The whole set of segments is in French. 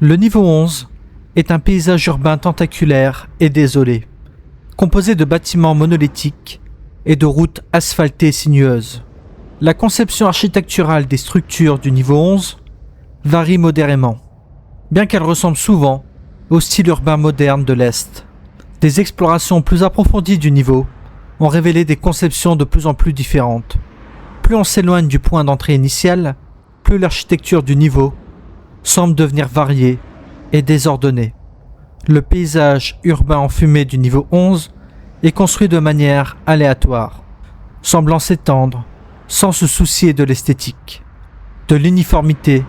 Le niveau 11 est un paysage urbain tentaculaire et désolé, composé de bâtiments monolithiques et de routes asphaltées sinueuses. La conception architecturale des structures du niveau 11 varie modérément, bien qu'elle ressemble souvent au style urbain moderne de l'Est. Des explorations plus approfondies du niveau ont révélé des conceptions de plus en plus différentes. Plus on s'éloigne du point d'entrée initial, plus l'architecture du niveau semble devenir variée et désordonnée. Le paysage urbain enfumé du niveau 11 est construit de manière aléatoire, semblant s'étendre sans se soucier de l'esthétique, de l'uniformité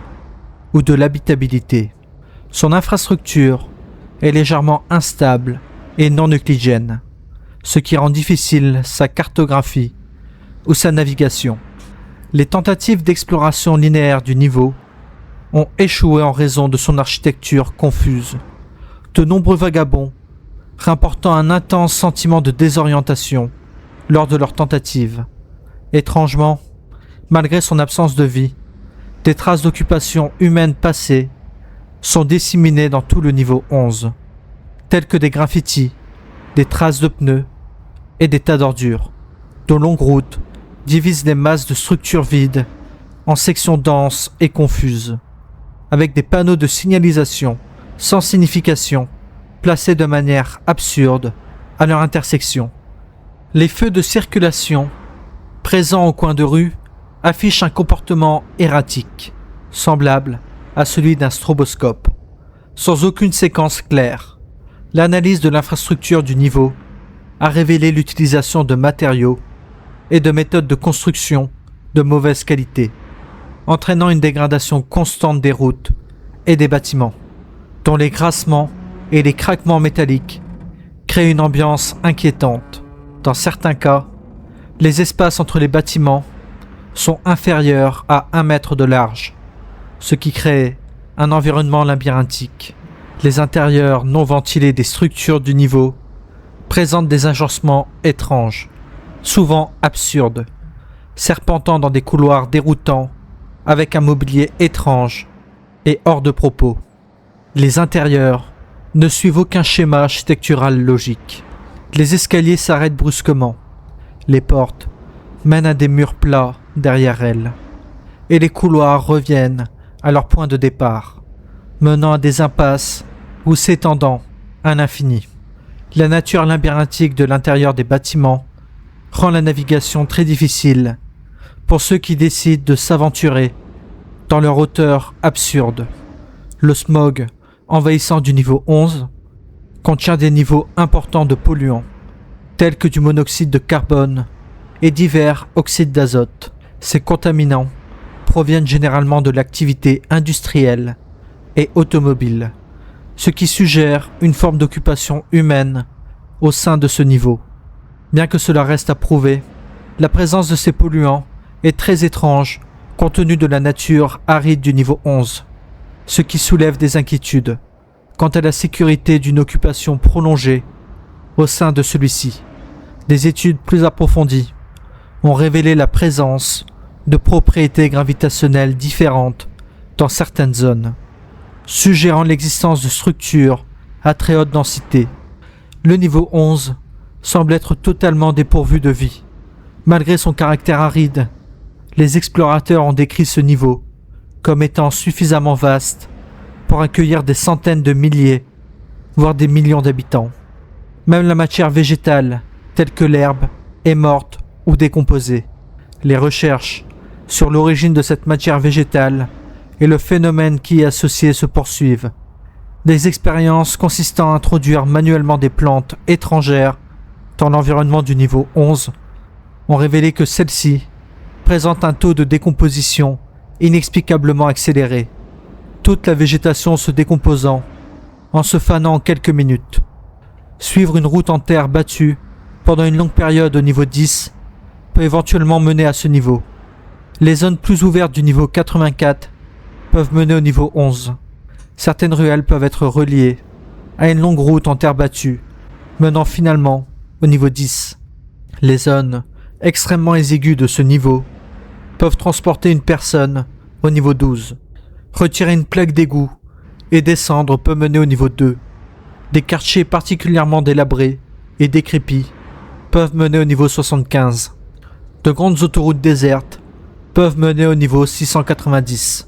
ou de l'habitabilité. Son infrastructure est légèrement instable et non euclidienne, ce qui rend difficile sa cartographie ou sa navigation. Les tentatives d'exploration linéaire du niveau ont échoué en raison de son architecture confuse. De nombreux vagabonds rapportant un intense sentiment de désorientation lors de leurs tentatives. Étrangement, malgré son absence de vie, des traces d'occupation humaine passée sont disséminées dans tout le niveau 11, telles que des graffitis, des traces de pneus et des tas d'ordures. De longues routes divisent des masses de structures vides en sections denses et confuses, avec des panneaux de signalisation sans signification placés de manière absurde à leur intersection. Les feux de circulation présents au coin de rue affichent un comportement erratique, semblable à celui d'un stroboscope, sans aucune séquence claire. L'analyse de l'infrastructure du niveau a révélé l'utilisation de matériaux et de méthodes de construction de mauvaise qualité, entraînant une dégradation constante des routes et des bâtiments, dont les grassements et les craquements métalliques créent une ambiance inquiétante. Dans certains cas, les espaces entre les bâtiments sont inférieurs à 1 mètre de large, ce qui crée un environnement labyrinthique. Les intérieurs non ventilés des structures du niveau présentent des agencements étranges, souvent absurdes, serpentant dans des couloirs déroutants avec un mobilier étrange et hors de propos. Les intérieurs ne suivent aucun schéma architectural logique. Les escaliers s'arrêtent brusquement. Les portes mènent à des murs plats derrière elles. Et les couloirs reviennent à leur point de départ, menant à des impasses ou s'étendant à l'infini. La nature labyrinthique de l'intérieur des bâtiments rend la navigation très difficile pour ceux qui décident de s'aventurer dans leur hauteur absurde. Le smog envahissant du niveau 11 contient des niveaux importants de polluants, tels que du monoxyde de carbone et divers oxydes d'azote. Ces contaminants proviennent généralement de l'activité industrielle et automobile, ce qui suggère une forme d'occupation humaine au sein de ce niveau. Bien que cela reste à prouver, la présence de ces polluants est très étrange compte tenu de la nature aride du niveau 11, ce qui soulève des inquiétudes quant à la sécurité d'une occupation prolongée au sein de celui-ci. Des études plus approfondies ont révélé la présence de propriétés gravitationnelles différentes dans certaines zones, suggérant l'existence de structures à très haute densité. Le niveau 11 semble être totalement dépourvu de vie. Malgré son caractère aride, les explorateurs ont décrit ce niveau comme étant suffisamment vaste pour accueillir des centaines de milliers, voire des millions d'habitants. Même la matière végétale, telle que l'herbe, est morte ou décomposée. Les recherches sur l'origine de cette matière végétale et le phénomène qui y est associé se poursuivent. Des expériences consistant à introduire manuellement des plantes étrangères dans l'environnement du niveau 11 ont révélé que celles-ci présentent un taux de décomposition inexplicablement accéléré, toute la végétation se décomposant en se fanant en quelques minutes. Suivre une route en terre battue pendant une longue période au niveau 10 peut éventuellement mener à ce niveau. Les zones plus ouvertes du niveau 84 peuvent mener au niveau 11. Certaines ruelles peuvent être reliées à une longue route en terre battue, menant finalement au niveau 10. Les zones extrêmement exiguës de ce niveau peuvent transporter une personne au niveau 12. Retirer une plaque d'égout et descendre peut mener au niveau 2. Des quartiers particulièrement délabrés et décrépits peuvent mener au niveau 75. De grandes autoroutes désertes peuvent mener au niveau 690.